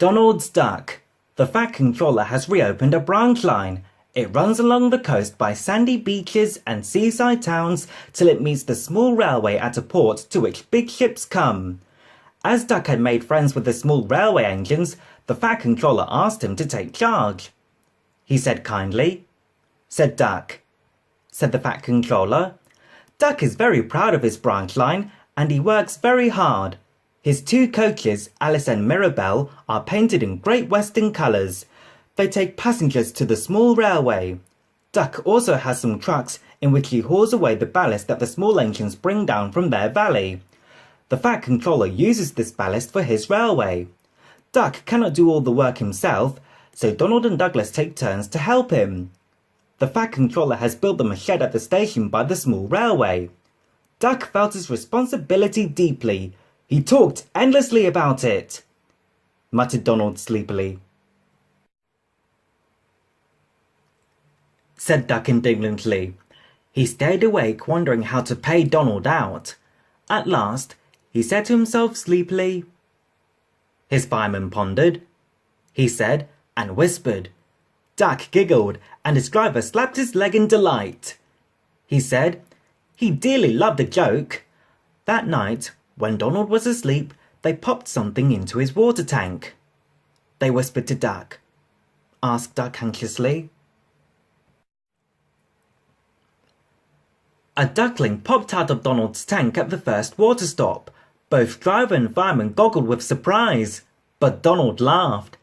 Donald's Duck. The Fat Controller has reopened a branch line. It runs along the coast by sandy beaches and seaside towns till it meets the small railway at a port to which big ships come. As Duck had made friends with the small railway engines, the Fat Controller asked him to take charge. He said kindly. Said Duck. Said the Fat Controller. Duck is very proud of his branch line and he works very hard. His two coaches, Alice and Mirabelle, are painted in Great Western colours. They take passengers to the small railway. Duck also has some trucks in which he hauls away the ballast that the small engines bring down from their valley. The Fat Controller uses this ballast for his railway. Duck cannot do all the work himself, so Donald and Douglas take turns to help him. The Fat Controller has built them a shed at the station by the small railway. Duck felt his responsibility deeply. He talked endlessly about it, muttered Donald sleepily. Said Duck indignantly. He stayed awake wondering how to pay Donald out. At last, he said to himself sleepily. His fireman pondered. He said and whispered. Duck giggled and his driver slapped his leg in delight. He said he dearly loved a joke. That night, when Donald was asleep, they popped something into his water tank. They whispered to Duck. Asked Duck anxiously. A duckling popped out of Donald's tank at the first water stop. Both driver and fireman goggled with surprise, but Donald laughed.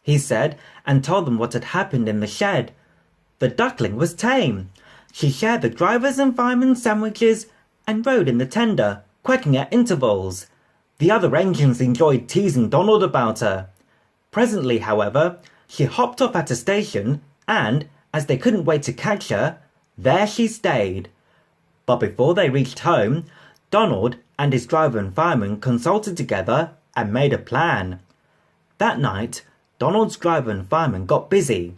He said and told them what had happened in the shed. The duckling was tame. She shared the driver's and fireman's sandwiches and rode in the tender, quacking at intervals. The other engines enjoyed teasing Donald about her. Presently, however, she hopped off at a station and, as they couldn't wait to catch her, there she stayed. But before they reached home, Donald and his driver and fireman consulted together and made a plan. That night, Donald's driver and fireman got busy.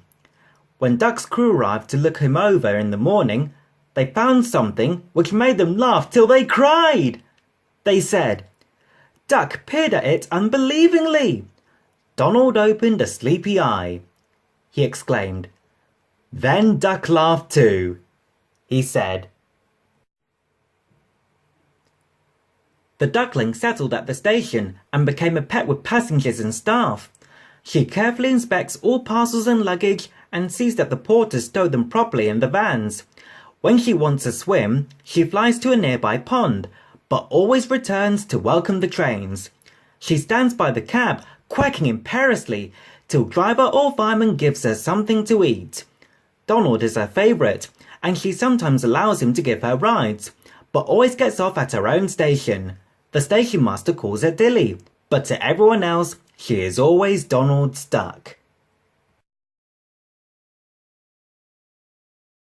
When Duck's crew arrived to look him over in the morning, they found something which made them laugh till they cried. They said, Duck peered at it unbelievingly. Donald opened a sleepy eye. He exclaimed. Then Duck laughed too. He said. The duckling settled at the station and became a pet with passengers and staff. She carefully inspects all parcels and luggage and sees that the porters stow them properly in the vans. When she wants a swim, she flies to a nearby pond, but always returns to welcome the trains. She stands by the cab, quacking imperiously, till driver or fireman gives her something to eat. Donald is her favourite, and she sometimes allows him to give her rides, but always gets off at her own station. The station master calls her Dilly, but to everyone else, she is always Donald's duck.